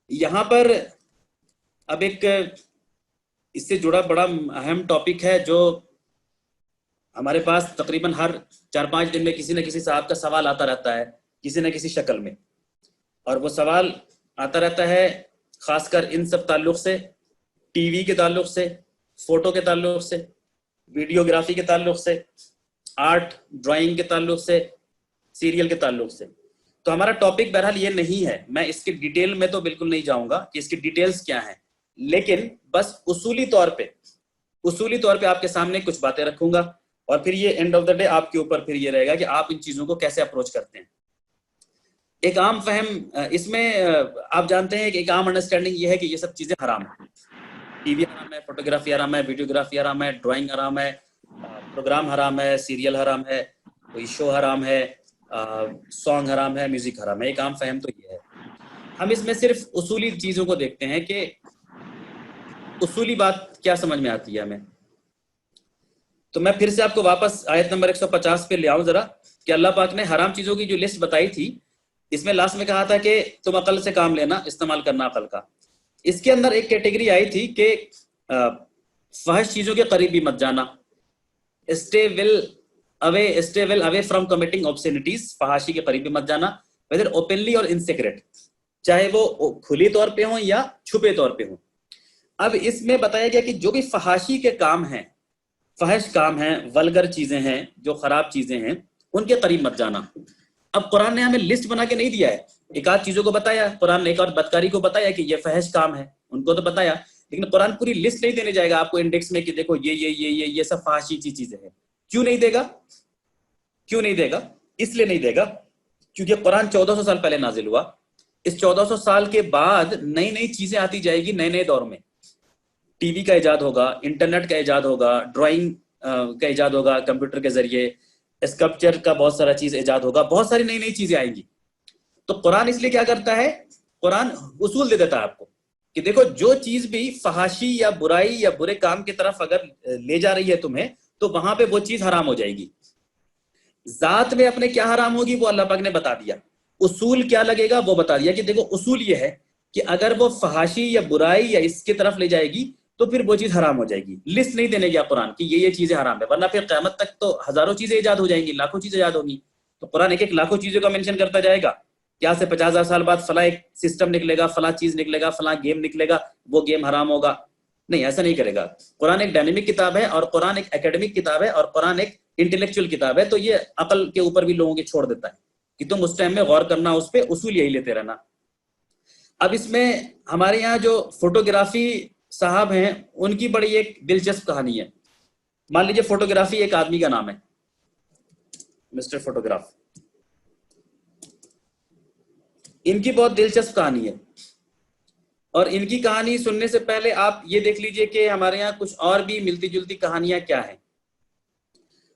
یہاں پر اب ایک اس سے جڑا بڑا اہم ٹاپک ہے جو ہمارے پاس تقریباً ہر 4-5 دن میں کسی نہ کسی صاحب کا سوال آتا رہتا ہے کسی نہ کسی شکل میں، اور وہ سوال آتا رہتا ہے خاص کر ان سب تعلق سے، ٹی وی کے تعلق سے، فوٹو کے تعلق سے، ویڈیوگرافی کے تعلق سے، آرٹ ڈرائنگ کے تعلق سے، سیریل کے تعلق سے۔ تو ہمارا ٹاپک بہرحال یہ نہیں ہے، میں اس کے ڈیٹیل میں تو بالکل نہیں جاؤں گا کہ اس کی ڈیٹیلز کیا ہیں، لیکن بس اصولی طور پہ آپ کے سامنے کچھ باتیں رکھوں گا، اور پھر یہ اینڈ آف دا ڈے آپ کے اوپر پھر یہ رہے گا کہ آپ ان چیزوں کو کیسے اپروچ کرتے ہیں۔ ایک عام فہم اس میں آپ جانتے ہیں کہ ایک عام انڈرسٹینڈنگ یہ ہے کہ یہ سب چیزیں حرام ہیں، ٹی وی حرام ہے، فوٹوگرافی حرام ہے، ویڈیوگرافی حرام ہے، ڈرائنگ حرام ہے، پروگرام حرام ہے، سیریل حرام ہے، کوئی شو حرام ہے، سانگ حرام ہے، میوزک حرام ہے۔ ایک عام فہم تو یہ ہے۔ ہم اس میں صرف اصولی چیزوں کو دیکھتے ہیں کہ اصولی بات کیا سمجھ میں آتی ہے ہمیں۔ تو میں پھر سے آپ کو واپس آیت نمبر 150 پہ لے آؤں ذرا، کہ اللہ پاک نے حرام چیزوں کی جو لسٹ بتائی تھی، اس میں لاسٹ میں کہا تھا کہ تم عقل سے کام لینا، استعمال کرنا عقل کا۔ اس کے اندر ایک کیٹیگری آئی تھی کہ فحش چیزوں کے قریب بھی مت جانا، stay well away from committing obscenities، فحاشی کے قریب بھی مت جانا، whether openly اور in secret، چاہے وہ کھلی طور پہ ہوں یا چھپے طور پہ ہوں۔ اب اس میں بتایا گیا کہ جو بھی فحاشی کے کام ہیں، فحش کام ہیں، ولگر چیزیں ہیں، جو خراب چیزیں ہیں، ان کے قریب مت جانا۔ اب قرآن نے ہمیں لسٹ بنا کے نہیں دیا ہے، ایک آدھ چیزوں کو بتایا، قرآن نے ایک اور بدکاری کو بتایا کہ یہ فحش کام ہے، ان کو تو بتایا، لیکن قرآن پوری لسٹ نہیں دینے جائے گا آپ کو انڈیکس میں کہ دیکھو یہ سب فحاشی چیزیں ہیں۔ کیوں نہیں دے گا؟ اس لیے نہیں دے گا کیونکہ قرآن 1400 سال پہلے نازل ہوا۔ اس 1400 سال کے بعد نئی چیزیں آتی جائے گی، نئے دور میں ٹی وی کا ایجاد ہوگا، انٹرنیٹ کا ایجاد ہوگا، ڈرائنگ کا ایجاد ہوگا کمپیوٹر کے ذریعے، اسکلپچر کا بہت سارا چیز ایجاد ہوگا، بہت ساری نئی چیزیں آئیں گی۔ تو قرآن اس لیے کیا کرتا ہے، قرآن اصول دے دیتا ہے آپ کو کہ دیکھو جو چیز بھی فحاشی یا برائی یا برے کام کی طرف اگر لے جا رہی ہے تمہیں، تو وہاں پہ وہ چیز حرام ہو جائے گی۔ ذات میں اپنے کیا حرام ہوگی وہ اللہ پاک نے بتا دیا، اصول کیا لگے گا وہ بتا دیا کہ دیکھو اصول یہ ہے کہ اگر وہ فحاشی یا برائی یا اس کی طرف لے جائے گی تو پھر وہ چیز حرام ہو جائے گی۔ لسٹ نہیں دینے گیا قرآن کہ یہ چیزیں حرام ہے، ورنہ پھر قیامت تک تو ہزاروں چیزیں ایجاد ہو جائیں گی، لاکھوں چیزیں ایجاد ہوں گی۔ تو قرآن ایک لاکھوں چیزوں کا مینشن کرتا جائے گا کہ آج سے 50,000 سال بعد فلاں ایک سسٹم نکلے گا، فلاں چیز نکلے گا، فلاں گیم نکلے گا، وہ گیم حرام ہوگا۔ نہیں، ایسا نہیں کرے گا۔ قرآن ایک ڈائنامک کتاب ہے، اور قرآن ایک اکیڈمک کتاب ہے، اور قرآن ایک انٹلیکچوئل کتاب ہے، تو یہ عقل کے اوپر بھی لوگوں کے چھوڑ دیتا ہے کہ تم اس ٹائم میں غور کرنا، اس پہ اصول یہی لیتے رہنا۔ اب اس میں ہمارے یہاں جو فوٹوگرافی صاحب ہیں ان کی بڑی ایک دلچسپ کہانی ہے۔ مان لیجیے فوٹوگرافی ایک آدمی کا نام ہے، مسٹر فوٹوگراف۔ ان کی بہت دلچسپ کہانی ہے، اور ان کی کہانی سننے سے پہلے آپ یہ دیکھ لیجئے کہ ہمارے یہاں کچھ اور بھی ملتی جلتی کہانیاں کیا ہیں۔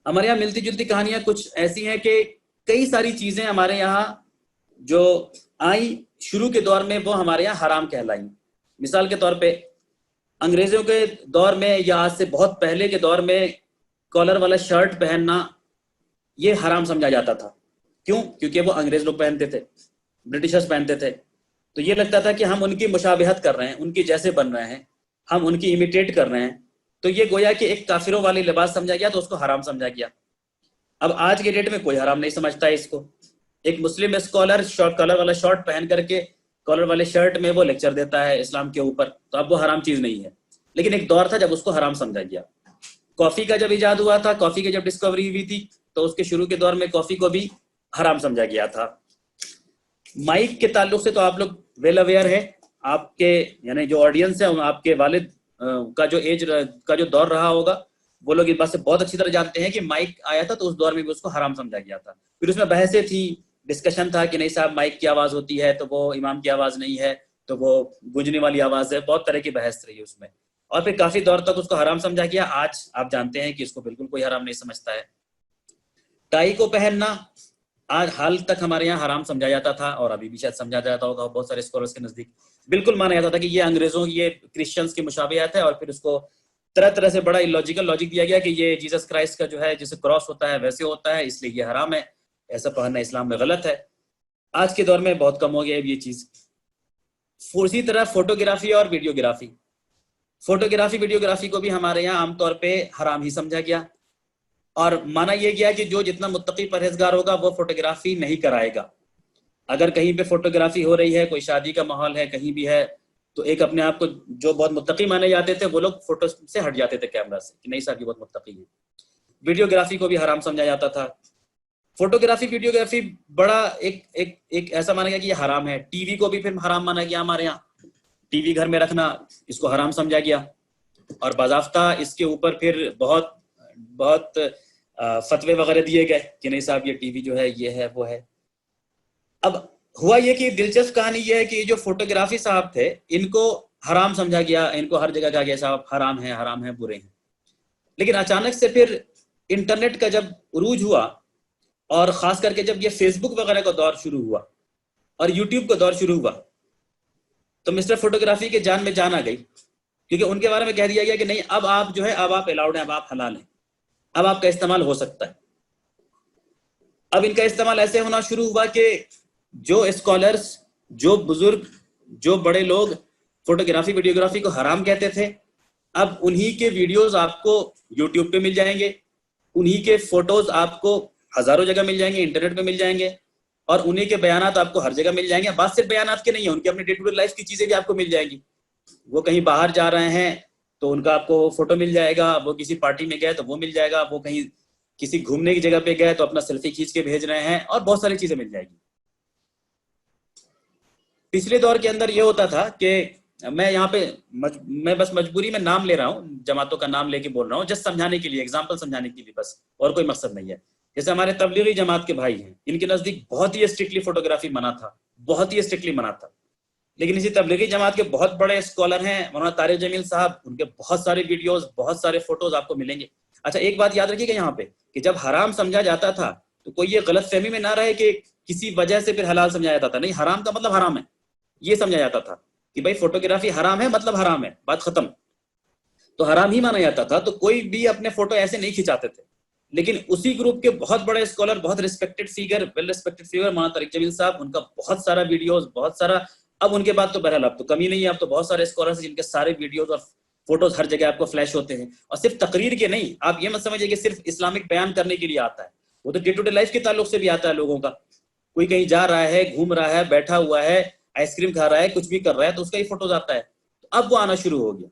ہمارے یہاں ملتی جلتی کہانیاں کچھ ایسی ہیں کہ کئی ساری چیزیں ہمارے یہاں جو آئیں شروع کے دور میں وہ ہمارے یہاں حرام کہلائیں۔ مثال کے طور پہ انگریزوں کے دور میں یا آج سے بہت پہلے کے دور میں کالر والا شرٹ پہننا یہ حرام سمجھا جاتا تھا۔ کیوں؟ کیونکہ وہ انگریز لوگ پہنتے تھے، برٹشرز پہنتے تھے، تو یہ لگتا تھا کہ ہم ان کی مشابہت کر رہے ہیں، ان کی جیسے بن رہے ہیں، ہم ان کی امیٹیٹ کر رہے ہیں، تو یہ گویا کہ ایک کافروں والی لباس سمجھا گیا، تو اس کو حرام سمجھا گیا۔ اب آج کے ڈیٹ میں کوئی حرام نہیں سمجھتا ہے اس کو۔ ایک مسلم اسکالر کالر والا شارٹ پہن کر کے کالر والے شرٹ میں وہ لیکچر دیتا ہے اسلام کے اوپر، تو اب وہ حرام چیز نہیں ہے، لیکن ایک دور تھا جب اس کو حرام سمجھا گیا۔ کافی کا جب ایجاد ہوا تھا، کافی کی جب ڈسکوری ہوئی تھی، تو اس کے شروع کے دور میں کافی کو بھی حرام سمجھا گیا تھا۔ مائک کے تعلق سے تو آپ لوگ ویل اویئر ہے، آپ کے یعنی جو آڈینس ہے آپ کے والد کا جو ایج کا جو دور رہا ہوگا وہ لوگ اس بات سے بہت اچھی طرح جانتے ہیں کہ مائک آیا تھا تو اس دور میں بھی اس کو حرام سمجھا گیا تھا۔ پھر اس میں بحثیں تھی، ڈسکشن تھا کہ نہیں صاحب مائک کی آواز ہوتی ہے تو وہ امام کی آواز نہیں ہے، تو وہ گونجنے والی آواز ہے، بہت طرح کی بحث رہی اس میں، اور پھر کافی دور تک اس کو حرام سمجھا گیا۔ آج آپ جانتے ہیں کہ اس کو بالکل کوئی حرام نہیں سمجھتا ہے۔ ٹائی کو پہننا آج حال تک ہمارے یہاں حرام سمجھا جاتا تھا، اور ابھی بھی شاید سمجھا جاتا ہوگا بہت سارے اسکالرس کے نزدیک، بالکل مانا جاتا تھا کہ یہ انگریزوں یہ کرسچنس کی مشابہت ہے، اور پھر اس کو طرح سے بڑا الوجیکل لاجک دیا گیا کہ یہ جیسس کرائسٹ کا جو ہے جیسے کراس ہوتا ہے ویسے ہوتا ہے، اس لیے یہ حرام ہے، ایسا پہننا اسلام میں غلط ہے۔ آج کے دور میں بہت کم ہو گیا ہے یہ چیز۔ اسی طرح فوٹوگرافی اور ویڈیوگرافی، فوٹوگرافی ویڈیوگرافی کو بھی ہمارے یہاں عام طور پہ حرام ہی سمجھا گیا، اور مانا یہ گیا کہ جو جتنا متقی پرہیزگار ہوگا وہ فوٹوگرافی نہیں کرائے گا۔ اگر کہیں پہ فوٹوگرافی ہو رہی ہے، کوئی شادی کا ماحول ہے، کہیں بھی ہے، تو ایک اپنے آپ کو جو بہت متقی مانے جاتے تھے وہ لوگ فوٹو سے ہٹ جاتے تھے کیمرہ سے کہ نہیں صاحب یہ بہت متقی ہے۔ ویڈیوگرافی کو بھی حرام سمجھا جاتا تھا۔ فوٹوگرافی ویڈیوگرافی بڑا ایک ایسا مانا گیا کہ یہ حرام ہے۔ ٹی وی کو بھی پھر حرام مانا گیا، ہمارے یہاں ٹی وی گھر میں رکھنا اس کو حرام سمجھا گیا، اور باضابطہ اس کے اوپر پھر بہت بہت فتوے وغیرہ دیے گئے کہ نہیں صاحب یہ ٹی وی جو ہے یہ ہے وہ ہے۔ اب ہوا یہ کہ دلچسپ کہانی یہ ہے کہ جو فوٹوگرافی صاحب تھے ان کو حرام سمجھا گیا، ان کو ہر جگہ کہا گیا صاحب حرام ہے برے ہیں۔ لیکن اچانک سے پھر انٹرنیٹ کا جب عروج ہوا، اور خاص کر کے جب یہ فیس بک وغیرہ کا دور شروع ہوا اور یوٹیوب کا دور شروع ہوا، تو مسٹر فوٹوگرافی کے جان میں جان آ گئی، کیونکہ ان کے بارے میں کہہ دیا گیا کہ نہیں اب آپ جو ہے اب آپ الاؤڈ ہیں، اب آپ حلال ہیں، اب آپ کا استعمال ہو سکتا ہے۔ اب ان کا استعمال ایسے ہونا شروع ہوا کہ جو اسکالرز، جو بزرگ، جو بڑے لوگ فوٹوگرافی ویڈیوگرافی کو حرام کہتے تھے، اب انہی کے ویڈیوز آپ کو یوٹیوب پہ مل جائیں گے، انہی کے فوٹوز آپ کو ہزاروں جگہ مل جائیں گے، انٹرنیٹ پہ مل جائیں گے، اور انہی کے بیانات آپ کو ہر جگہ مل جائیں گے۔ بات صرف بیانات کے نہیں ہیں، ان کی اپنی ڈے ٹو ڈے لائف کی چیزیں بھی آپ کو مل جائیں گی۔ وہ کہیں باہر جا رہے ہیں تو ان کا آپ کو فوٹو مل جائے گا، وہ کسی پارٹی میں گئے تو وہ مل جائے گا، وہ کہیں کسی گھومنے کی جگہ پہ گئے تو اپنا سیلفی کھینچ کے بھیج رہے ہیں، اور بہت ساری چیزیں مل جائے گی۔ پچھلے دور کے اندر یہ ہوتا تھا کہ میں یہاں پہ میں بس مجبوری میں نام لے رہا ہوں، جماعتوں کا نام لے کے بول رہا ہوں، جس سمجھانے کے لیے، ایگزامپل سمجھانے کے لیے بس، اور کوئی مقصد نہیں ہے۔ جیسے ہمارے تبلیغی جماعت کے بھائی ہیں، ان کے نزدیک بہت ہی اسٹرکٹلی فوٹوگرافی منع تھا، بہت ہی اسٹرکٹلی منع تھا۔ لیکن اسی تبلیغی جماعت کے بہت بڑے اسکالر ہیں مولانا طارق جمیل صاحب، ان کے بہت سارے ویڈیوز، بہت سارے فوٹوز آپ کو ملیں گے۔ اچھا ایک بات یاد رکھیے گا یہاں پہ کہ جب حرام سمجھا جاتا تھا تو کوئی یہ غلط فہمی میں نہ رہے کہ کسی وجہ سے پھر حلال سمجھا جاتا تھا، نہیں، حرام کا مطلب حرام ہے یہ سمجھا جاتا تھا کہ بھائی فوٹوگرافی حرام ہے مطلب حرام ہے، بات ختم۔ تو حرام ہی مانا جاتا تھا، تو کوئی بھی اپنے فوٹو ایسے نہیں کھنچاتے تھے۔ لیکن اسی گروپ کے بہت بڑے اسکالر، بہت respected figure, well respected figure Maulana Tariq جمیل صاحب، ان کا بہت سارا ویڈیوز، بہت سارا، اب ان کے بعد تو بہرحال اب تو کمی نہیں ہے، اب تو بہت سارے اسکالرز ہیں جن کے سارے ویڈیوز اور فوٹوز ہر جگہ آپ کو فلیش ہوتے ہیں، اور صرف تقریر کے نہیں، آپ یہ مت سمجھیے کہ صرف اسلامک بیان کرنے کے لیے آتا ہے، وہ تو ڈے ٹو ڈے لائف کے تعلق سے بھی آتا ہے لوگوں کا۔ کوئی کہیں جا رہا ہے، گھوم رہا ہے، بیٹھا ہوا ہے، آئس کریم کھا رہا ہے، کچھ بھی کر رہا ہے، تو اس کا ہی فوٹوز آتا ہے، تو اب وہ آنا شروع ہو گیا۔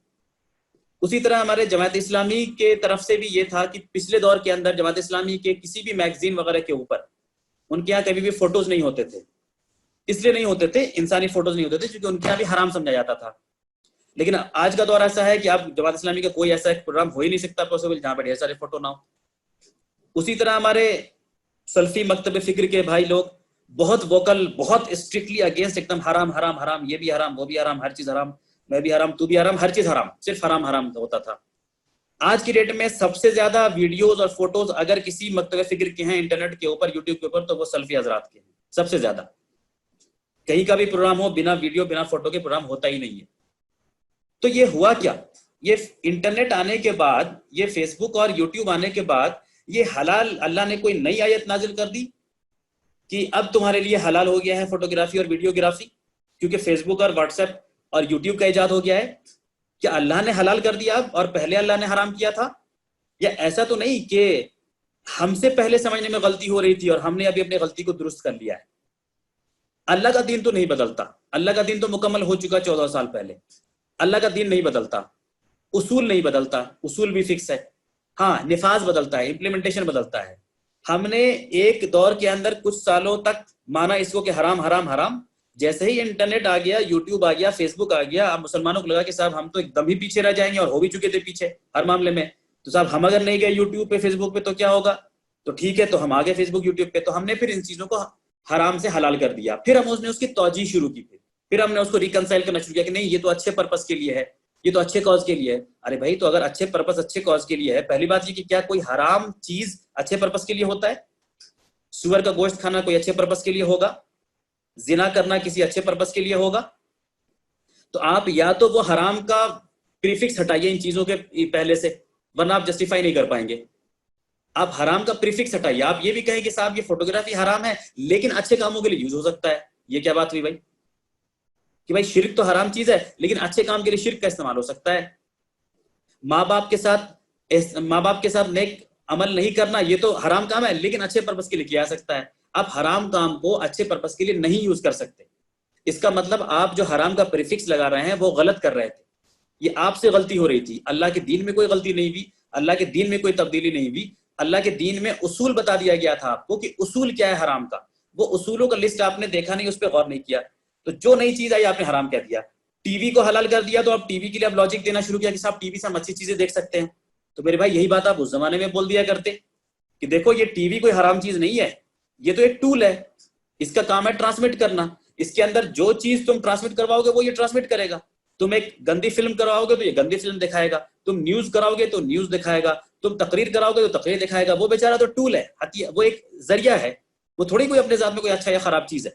اسی طرح ہمارے جماعت اسلامی کے طرف سے بھی یہ تھا کہ پچھلے دور کے اندر جماعت اسلامی کے کسی بھی میگزین وغیرہ کے اوپر ان کے یہاں کبھی بھی فوٹوز نہیں ہوتے تھے، اس لیے نہیں ہوتے تھے، انسانی فوٹوز نہیں ہوتے تھے کیونکہ ان کے یہاں بھی حرام سمجھا جاتا تھا۔ لیکن آج کا دور ایسا ہے کہ اب جماعت اسلامی کا کوئی ایسا ایک پروگرام ہو ہی نہیں سکتا پاسبل جہاں پہ ڈھیر سارے فوٹو نہ ہو۔ اسی طرح ہمارے سلفی مکتب فکر کے بھائی لوگ بہت ووکل، بہت اسٹرکٹلی اگینسٹ، ایک دم حرام حرام حرام، یہ بھی حرام وہ بھی حرام، ہر چیز حرام، میں بھی حرام تو بھی حرام، ہر چیز حرام، صرف حرام حرام ہوتا تھا۔ آج کی ڈیٹ میں سب سے زیادہ ویڈیوز اور فوٹوز اگر کسی مکتب فکر کے ہیں انٹرنیٹ کے اوپر، یوٹیوب کے اوپر، تو وہ سلفی حضرات کے ہیں سب سے زیادہ۔ کہیں کا بھی پروگرام ہو بنا ویڈیو بنا فوٹو کے پروگرام ہوتا ہی نہیں ہے۔ تو یہ ہوا کیا، یہ انٹرنیٹ آنے کے بعد، یہ فیس بک اور یوٹیوب آنے کے بعد، یہ حلال، اللہ نے کوئی نئی آیت نازل کر دی کہ اب تمہارے لیے حلال ہو گیا ہے فوٹوگرافی اور ویڈیوگرافی، کیونکہ فیس بک اور واٹس ایپ اور یوٹیوب کا ایجاد ہو گیا ہے۔ کیا اللہ نے حلال کر دیا اب اور پہلے اللہ نے حرام کیا تھا؟ یا ایسا تو نہیں کہ ہم سے پہلے سمجھنے میں غلطی ہو رہی تھی اور ہم نے ابھی اپنی غلطی کو درست کر لیا ہے؟ اللہ کا دین تو نہیں بدلتا، اللہ کا دین تو مکمل ہو چکا 14 سال پہلے، اللہ کا دین نہیں بدلتا، اصول نہیں بدلتا، اصول بھی فکس ہے، ہاں نفاذ بدلتا ہے، امپلیمنٹیشن بدلتا ہے۔ ہم نے ایک دور کے اندر کچھ سالوں تک مانا اس کو کہ حرام حرام حرام، جیسے ہی انٹرنیٹ آ گیا، یوٹیوب آ گیا، فیس بک آ گیا، اب مسلمانوں کو لگا کہ صاحب ہم تو ایک دم ہی پیچھے رہ جائیں گے، اور ہو بھی چکے تھے پیچھے ہر معاملے میں، تو صاحب ہم اگر نہیں گئے یوٹیوب پہ فیس بک پہ تو کیا ہوگا؟ تو ٹھیک ہے، تو ہم آگے فیس بک یوٹیوب پہ، تو ہم نے پھر ان چیزوں کو حرام سے حلال کر دیا۔ پھر ہم نے اس کی توجیہ شروع کی، پھر ہم نے اس کو ریکنسائل کرنا شروع کیا کہ نہیں یہ تو اچھے پرپس کے لیے ہے، یہ تو اچھے کاز کے لیے ہے۔ ارے بھائی، تو اگر اچھے پرپس اچھے کاز کے لیے ہے، پہلی بات یہ کہ کیا کوئی حرام چیز اچھے پرپس کے لیے ہوتا ہے؟ سور کا گوشت کھانا کوئی اچھے پرپس کے لیے ہوگا؟ زنا کرنا کسی اچھے پرپس کے لیے ہوگا؟ تو آپ یا تو وہ حرام کا پریفکس ہٹائیے ان چیزوں کے پہلے سے، ورنہ آپ جسٹیفائی نہیں کر پائیں گے۔ آپ حرام کا پریفکس ہٹائیے، آپ یہ بھی کہیں کہ صاحب یہ فوٹوگرافی حرام ہے لیکن اچھے کاموں کے لیے یوز ہو سکتا ہے، یہ کیا بات ہوئی بھائی؟ کہ بھائی شرک تو حرام چیز ہے لیکن اچھے کام کے لیے شرک کا استعمال ہو سکتا ہے. ماں باپ کے ساتھ نیک عمل نہیں کرنا یہ تو حرام کام ہے لیکن اچھے پرپس کے لیے کیا جا سکتا ہے. آپ حرام کام کو اچھے پرپس کے لیے نہیں یوز کر سکتے. اس کا مطلب آپ جو حرام کا پریفکس لگا رہے ہیں وہ غلط کر رہے تھے. یہ آپ سے غلطی ہو رہی تھی. اللہ کے دین میں کوئی غلطی نہیں ہوئی, اللہ کے دین میں کوئی تبدیلی نہیں ہوئی. اللہ کے دین میں اصول بتا دیا گیا تھا آپ کو کہ اصول کیا ہے حرام کا. وہ اصولوں کا لسٹ آپ نے دیکھا نہیں, اس پہ غور نہیں کیا, تو جو نئی چیز آئی آپ نے حرام کہہ دیا. ٹی وی کو حلال کر دیا تو آپ ٹی وی کے لیے اب لاجک دینا شروع کیا کہ صاحب ٹی وی سے ہم اچھی چیزیں دیکھ سکتے ہیں. تو میرے بھائی یہی بات آپ اس زمانے میں بول دیا کرتے کہ دیکھو یہ ٹی وی کوئی حرام چیز نہیں ہے, یہ تو ایک ٹول ہے, اس کا کام ہے ٹرانسمٹ کرنا. اس کے اندر جو چیز تم ٹرانسمٹ کرواؤ گے وہ یہ ٹرانسمٹ کرے گا. تم ایک گندی فلم کراؤ گے تو یہ گندی فلم دکھائے گا, تم نیوز کراؤ گے تو نیوز دکھائے گا, تم تقریر کراؤ گے تو تقریر دکھائے گا. وہ بیچارہ تو ٹول ہے, وہ ایک ذریعہ ہے, وہ تھوڑی کوئی اپنے ذات میں کوئی اچھا یا خراب چیز ہے.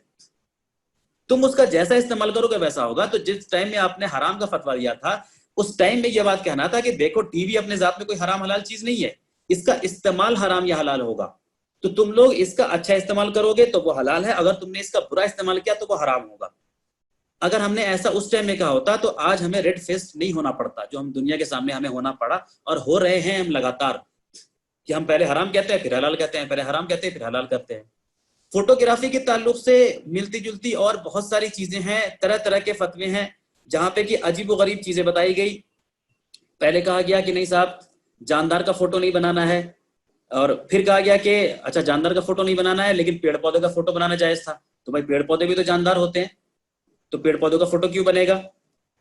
تم اس کا جیسا استعمال کرو گے ویسا ہوگا. تو جس ٹائم میں آپ نے حرام کا فتویٰ دیا تھا اس ٹائم میں یہ بات کہنا تھا کہ دیکھو ٹی وی اپنے ذات میں کوئی حرام حلال چیز نہیں ہے, اس کا استعمال حرام یا حلال ہوگا. تو تم لوگ اس کا اچھا استعمال کرو گے تو وہ حلال ہے, اگر تم نے اس کا برا استعمال کیا تو وہ حرام ہوگا. اگر ہم نے ایسا اس ٹائم میں کہا ہوتا تو آج ہمیں ریڈ فیسٹ نہیں ہونا پڑتا جو ہم دنیا کے سامنے ہمیں ہونا پڑا, اور ہو رہے ہیں ہم لگاتار, کہ ہم پہلے حرام کہتے ہیں پھر حلال کہتے ہیں, پہلے حرام کہتے ہیں پھر حلال کرتے ہیں. فوٹوگرافی کے تعلق سے ملتی جلتی اور بہت ساری چیزیں ہیں, طرح طرح کے فتوے ہیں جہاں پہ کہ عجیب و غریب چیزیں بتائی گئی. پہلے کہا گیا کہ نہیں صاحب جاندار کا فوٹو نہیں بنانا ہے, اور پھر کہا گیا کہ اچھا جاندار کا فوٹو نہیں بنانا ہے لیکن پیڑ پودے کا فوٹو بنانا جائز تھا. تو بھائی پیڑ پودے بھی تو جاندار ہوتے ہیں, تو پیڑ پودوں کا فوٹو کیوں بنے گا؟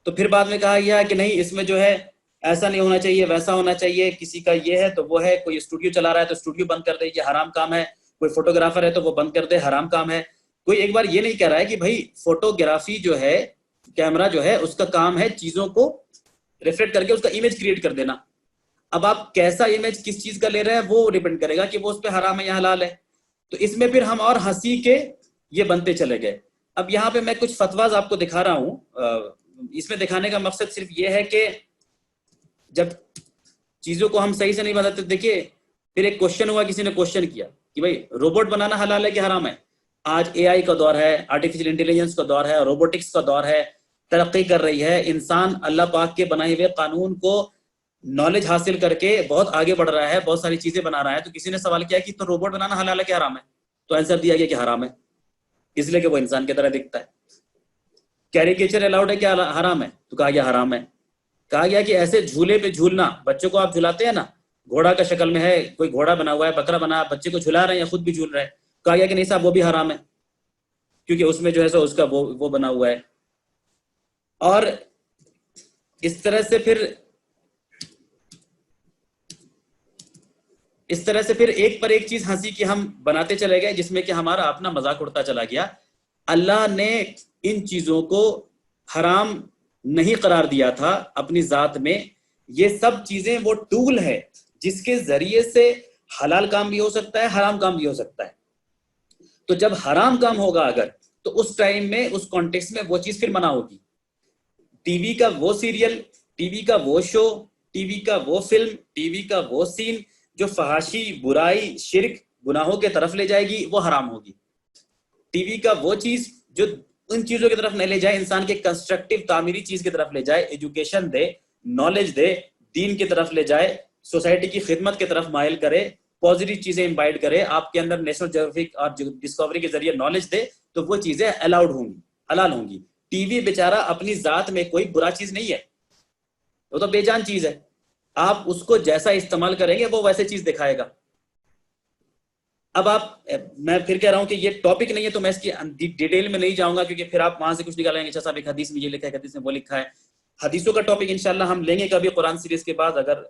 تو پھر بعد میں کہا گیا کہ نہیں اس میں جو ہے ایسا نہیں ہونا چاہیے, ویسا ہونا چاہیے, کسی کا یہ ہے تو وہ ہے, کوئی اسٹوڈیو چلا رہا ہے تو اسٹوڈیو بند کر دے یہ حرام کام ہے, کوئی فوٹوگرافر ہے تو وہ بند کر دے حرام کام ہے. کوئی ایک بار یہ نہیں کہہ رہا ہے کہ بھائی فوٹوگرافی جو ہے, کیمرہ جو ہے اس کا کام ہے چیزوں کو ریفلیکٹ کر کے اس کا امیج کریٹ کر دینا. اب آپ کیسا امیج کس چیز کا لے رہے ہیں وہ ڈیپینڈ کرے گا کہ وہ اس پہ حرام ہے یا حلال ہے. تو اس میں پھر ہم اور ہنسی کے یہ بنتے چلے گئے. اب یہاں پہ میں کچھ فتواز آپ کو دکھا رہا ہوں, اس میں دکھانے کا مقصد صرف یہ ہے کہ جب چیزوں کو ہم صحیح سے نہیں بتاتے. دیکھیے پھر ایک کوشچن ہوا, کسی نے کوشچن کیا کہ بھائی روبوٹ بنانا حلال ہے کہ حرام ہے؟ آج اے آئی کا دور ہے, آرٹیفیشل انٹیلیجنس کا دور ہے, روبوٹکس کا دور ہے, ترقی کر رہی ہے. انسان اللہ پاک کے بنائے ہوئے قانون کو نالج حاصل کر کے بہت آگے بڑھ رہا ہے, بہت ساری چیزیں بنا رہا ہے. تو کسی نے سوال کیا کہ تو روبوٹ بنانا حلال ہے کہ حرام ہے؟ تو آنسر دیا گیا کہ حرام ہے, اس لیے کہ وہ انسان کی طرح دکھتا ہے. کیریکیچر الاؤڈ ہے کیا حرام ہے؟ تو کہا گیا حرام ہے. کہا گیا کہ ایسے جھولے پہ جھولنا, بچوں کو آپ جھلاتے ہیں نا, گھوڑا کا شکل میں ہے, کوئی گھوڑا بنا ہوا ہے, بکرا بنا, بچے کو جھلا رہے ہیں یا خود بھی جھول رہے ہیں. کہا گیا کہ نہیں صاحب وہ بھی حرام ہے کیونکہ اس میں جو ہے سو اس کا وہ بنا ہوا ہے. اور اس طرح سے پھر ایک پر ایک چیز ہنسی کی ہم بناتے چلے گئے جس میں کہ ہمارا اپنا مذاق اڑتا چلا گیا. اللہ نے ان چیزوں کو حرام نہیں قرار دیا تھا اپنی ذات میں. یہ سب چیزیں وہ ٹول ہے جس کے ذریعے سے حلال کام بھی ہو سکتا ہے, حرام کام بھی ہو سکتا ہے. تو جب حرام کام ہوگا اگر, تو اس ٹائم میں اس کانٹیکسٹ میں وہ چیز پھر منع ہوگی. ٹی وی کا وہ سیریل, ٹی وی کا وہ شو, ٹی وی کا وہ فلم, ٹی وی کا وہ سین جو فحاشی, برائی, شرک, گناہوں کے طرف لے جائے گی وہ حرام ہوگی. ٹی وی کا وہ چیز جو ان چیزوں کی طرف نہ لے جائے, انسان کے کنسٹرکٹیو تعمیری چیز کی طرف لے جائے, ایجوکیشن دے, نالج دے, دین کی طرف لے جائے, سوسائٹی کی خدمت کی طرف مائل کرے, پازیٹیو چیزیں امبائڈ کرے, آپ کے اندر نیشنل جیوگرافک اور ڈسکوری کے ذریعے نالج دے, تو وہ چیزیں الاؤڈ ہوں گی, حلال ہوں گی. ٹی وی بیچارہ اپنی ذات میں کوئی برا چیز نہیں ہے, وہ تو بے جان چیز ہے. آپ اس کو جیسا استعمال کریں گے وہ ویسے چیز دکھائے گا. اب میں پھر کہہ رہا ہوں کہ یہ ٹاپک نہیں ہے تو میں اس کی ڈیٹیل میں نہیں جاؤں گا, کیونکہ پھر آپ وہاں سے کچھ نکالیں گے, اچھا صاحب ایک حدیث میں یہ لکھا ہے, حدیث میں وہ لکھا ہے. حدیثوں کا ٹاپک انشاءاللہ ہم لیں گے کبھی قرآن سیریز کے بعد, اگر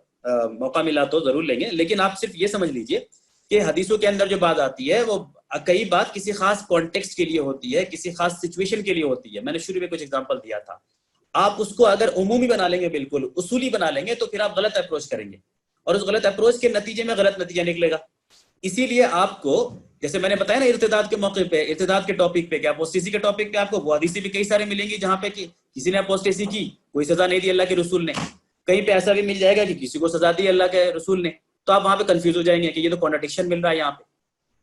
موقع ملا تو ضرور لیں گے. لیکن آپ صرف یہ سمجھ لیجئے کہ حدیثوں کے اندر جو بات آتی ہے وہ کئی بات کسی خاص کانٹیکسٹ کے لیے ہوتی ہے, کسی خاص سچویشن کے لیے ہوتی ہے. میں نے شروع میں کچھ ایگزامپل دیا تھا. آپ اس کو اگر عمومی بنا لیں گے, بالکل اصولی بنا لیں گے, تو پھر آپ غلط اپروچ کریں گے, اور اس غلط اپروچ کے نتیجے میں غلط نتیجہ نکلے گا. اسی لیے آپ کو, جیسے میں نے بتایا نا ارتداد کے موقع پہ, ارتداد کے ٹاپک پہ, کیا اپوسٹیسی کے ٹاپک پہ آپ کو وہ حدیثیں بھی کئی سارے ملیں گی جہاں پہ کہ کسی نے اپوسٹیسی کی, کوئی سزا نہیں دی اللہ کے رسول نے. کہیں پہ ایسا بھی مل جائے گا کہ کسی کو سزا دی اللہ کے رسول نے, تو آپ وہاں پہ کنفیوز ہو جائیں گے کہ یہ تو کانٹرڈکشن مل رہا ہے یہاں پہ.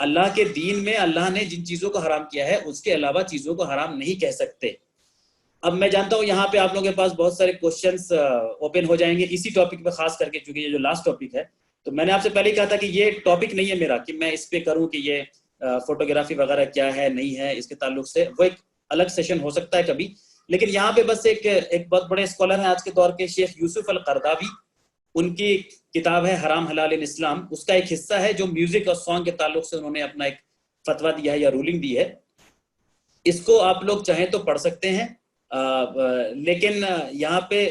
اللہ کے دین میں اللہ نے جن چیزوں کو حرام کیا ہے اس کے علاوہ چیزوں کو حرام نہیں کہہ سکتے. اب میں جانتا ہوں یہاں پہ آپ لوگوں کے پاس بہت سارے کوشچنس اوپن ہو جائیں گے اسی ٹاپک پہ خاص کر کے, چونکہ یہ جو لاسٹ ٹاپک ہے, تو میں نے آپ سے پہلے ہی کہا تھا کہ یہ ٹاپک نہیں ہے میرا کہ میں اس پہ کروں کہ یہ فوٹوگرافی وغیرہ کیا ہے نہیں ہے اس کے تعلق سے, وہ ایک الگ سیشن ہو سکتا ہے کبھی. لیکن یہاں پہ بس ایک بہت بڑے اسکالر ہیں آج کے دور کے, شیخ یوسف القرداوی, ان کی کتاب ہے حرام حلال ان اسلام, اس کا ایک حصہ ہے جو میوزک اور سانگ کے تعلق سے انہوں نے اپنا ایک فتویٰ دیا ہے یا رولنگ دی ہے. اس کو آپ لوگ چاہیں تو پڑھ سکتے ہیں, لیکن یہاں پہ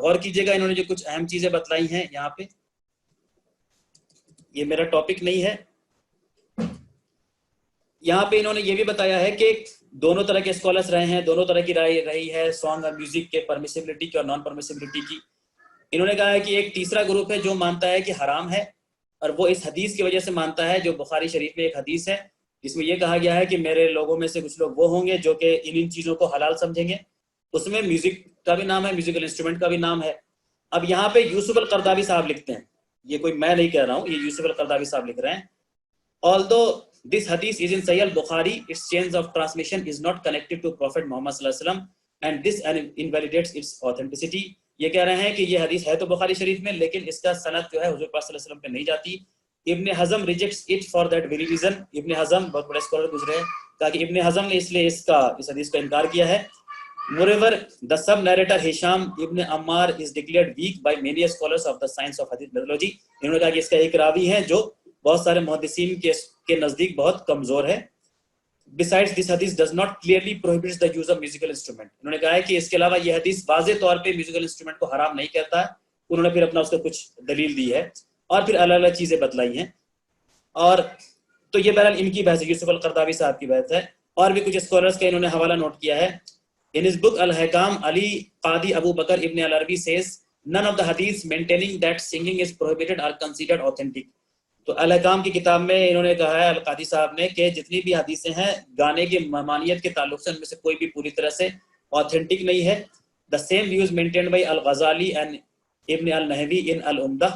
غور کیجئے گا, انہوں نے جو کچھ اہم چیزیں بتلائی ہیں یہاں پہ, یہ میرا ٹاپک نہیں ہے. یہاں پہ انہوں نے یہ بھی بتایا ہے کہ دونوں طرح کے اسکالرس رہے ہیں, دونوں طرح کی رائے رہی ہے سانگ اور میوزک کے پرمیسیبلٹی کی اور نان پرمیسیبلٹی کی. انہوں نے کہا ہے کہ ایک تیسرا گروپ ہے جو مانتا ہے کہ حرام ہے, اور وہ اس حدیث کی وجہ سے مانتا ہے جو بخاری شریف میں ایک حدیث ہے جس میں یہ کہا گیا ہے کہ میرے لوگوں میں سے کچھ لوگ وہ ہوں گے جو کہ ان چیزوں کو حلال سمجھیں گے. اس میں میوزک کا بھی نام ہے, میوزیکل انسٹرومنٹ کا بھی نام ہے. اب یہاں پہ یوسف القرداوی صاحب لکھتے ہیں, یہ کوئی میں نہیں کہہ رہا ہوں, یہ یوسف القرداوی صاحب لکھ رہے ہیں, although this hadith is in Sahih al-Bukhari, its chains of transmission is not connected to Prophet Muhammad sallallahu alaihi wasallam and this invalidates its authenticity. یہ کہہ رہے ہیں کہ یہ حدیث ہے تو بخاری شریف میں لیکن اس کا سند جو ہے حضور پاک صلی اللہ علیہ وسلم پہ نہیں جاتی. Ibn Hazm rejects it for that very reason. Ibn Hazm بہت بڑے اسکالر گزرے ہیں, کہا کہ ابن حزم نے اس لیے اس حدیث کا انکار کیا ہے. Moreover, the sub-narrator Hisham ibn Ammar is declared weak by many scholars of the science of hadith methodology. انہوں نے کہا کہ اس کا ایک راوی ہے جو بہت سارے محدثین کے نزدیک بہت کمزور ہے. Besides, this hadith does not clearly prohibit the use of musical instrument. انہوں نے کہا ہے کہ اس کے علاوہ یہ حدیث واضح طور پہ میوزیکل انسٹرومنٹ کو حرام نہیں کہتا ہے. انہوں نے پھر اپنا اس کا کچھ دلیل دی ہے اور پھر الگ الگ چیزیں بتلائی ہیں. اور تو یہ بہرحال ان کی بحث ہے, یوسف القرداوی صاحب کی بحث ہے. اور بھی کچھ اسکالرس کا انہوں نے حوالہ نوٹ کیا ہے. In his book Al-Hakam, Ali Qadi Abu Bakr ibn al-Arabi says none of the hadiths maintaining that singing is prohibited are considered authentic. تو الحکام کی کتاب میں انہوں نے کہا ہے القادی صاحب نے کہ جتنی بھی حدیثیں ہیں گانے کی ممانعت کے تعلق سے ان میں سے کوئی بھی پوری طرح سے authentic نہیں ہے. The same views maintained by Al-Ghazali and Ibn al-Nahwi in Al-Umdah.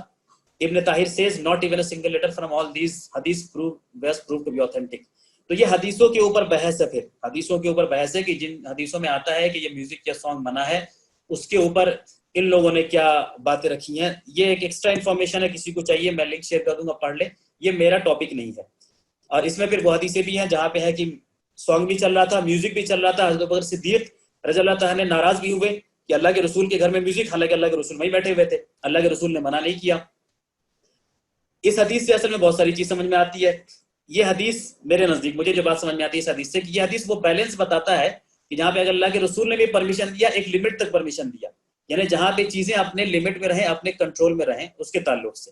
Ibn Tahir says not even a single letter from all these hadiths proved to be authentic. تو یہ حدیثوں کے اوپر بحث ہے, پھر حدیثوں کے اوپر بحث ہے کہ جن حدیثوں میں آتا ہے کہ یہ میوزک یا سانگ منع ہے اس کے اوپر ان لوگوں نے کیا باتیں رکھی ہیں. یہ ایک ایکسٹرا انفارمیشن ہے, کسی کو چاہیے میں لنک شیئر کر دوں گا, پڑھ لے. یہ میرا ٹاپک نہیں ہے. اور اس میں پھر وہ حدیثیں بھی ہیں جہاں پہ ہے کہ سانگ بھی چل رہا تھا, میوزک بھی چل رہا تھا. حضرت ابوبکر صدیق رضی اللہ تعالیٰ نے ناراض بھی ہوئے کہ اللہ کے رسول کے گھر میں میوزک, حالانکہ اللہ کے رسول وہیں بیٹھے ہوئے تھے, اللہ کے رسول نے منع نہیں کیا. اس حدیث سے اصل میں بہت ساری چیز سمجھ میں آتی ہے. یہ حدیث میرے نزدیک مجھے جو بات سمجھ میں آتی ہے اس حدیث سے کہ یہ حدیث وہ بیلنس بتاتا ہے کہ جہاں پہ اگر اللہ کے رسول نے بھی پرمیشن دیا, ایک لمٹ تک پرمیشن دیا, یعنی جہاں پہ چیزیں اپنے لمٹ میں رہیں, اپنے کنٹرول میں رہیں اس کے تعلق سے.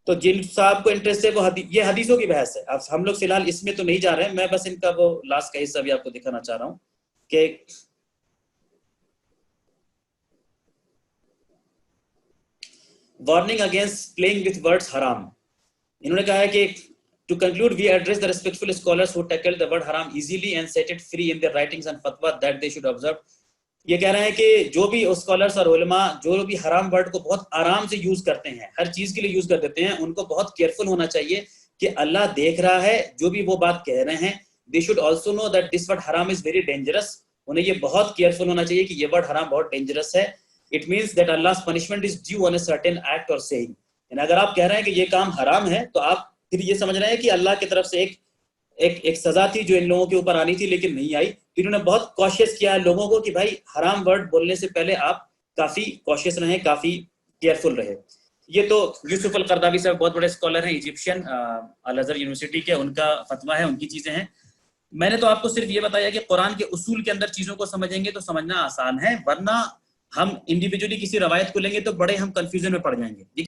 تو جن صاحب کو انٹرسٹ ہے وہ یہ حدیثوں کی بحث ہے. اب ہم لوگ فی الحال اس میں تو نہیں جا رہے ہیں, میں بس ان کا وہ لاسٹ کا حصہ بھی آپ کو دکھانا چاہ رہا ہوں کہ warning against playing with words حرام. انہوں نے کہا ہے کہ to conclude, we address the respectful scholars who tackle the word haram easily and set it free in their writings and fatwa that they should observe. یہ کہہ رہے ہیں کہ جو بھی اسکالرس اور علماء جو بھی حرام ورڈ کو بہت آرام سے یوز کرتے ہیں, ہر چیز کے لیے یوز کر دیتے ہیں, ان کو بہت کیئرفل ہونا چاہیے کہ اللہ دیکھ رہا ہے جو بھی وہ بات کہہ رہے ہیں. they should also know that this word haram is very dangerous. انہیں یہ بہت کیئرفل ہونا چاہیے کہ یہ ورڈ حرام بہت ڈینجرس ہے. it means that Allah's punishment is due on a certain act or saying. یعنی اگر آپ کہہ رہے ہیں کہ یہ کام حرام ہے تو آپ پھر یہ سمجھ رہے ہیں کہ اللہ کی طرف سے ایک سزا تھی جو ان لوگوں کے اوپر آنی تھی لیکن نہیں آئی. پھر انہوں نے بہت کوشش کیا ہے لوگوں کو کہ بھائی حرام ورڈ بولنے سے پہلے آپ کافی کوشش رہیں, کافی کیئرفل رہے. یہ تو یوسف القرداوی صاحب بہت بڑے اسکالر ہیں ایجپشین, الازہر یونیورسٹی کے, ان کا فتویٰ ہے, ان کی چیزیں ہیں. میں نے تو آپ کو صرف یہ بتایا کہ قرآن کے اصول کے اندر چیزوں کو سمجھیں گے تو سمجھنا آسان ہے, ورنہ ہم انڈیویجولی کسی روایت کو لیں گے تو بڑے ہم کنفیوژن میں پڑ جائیں گے.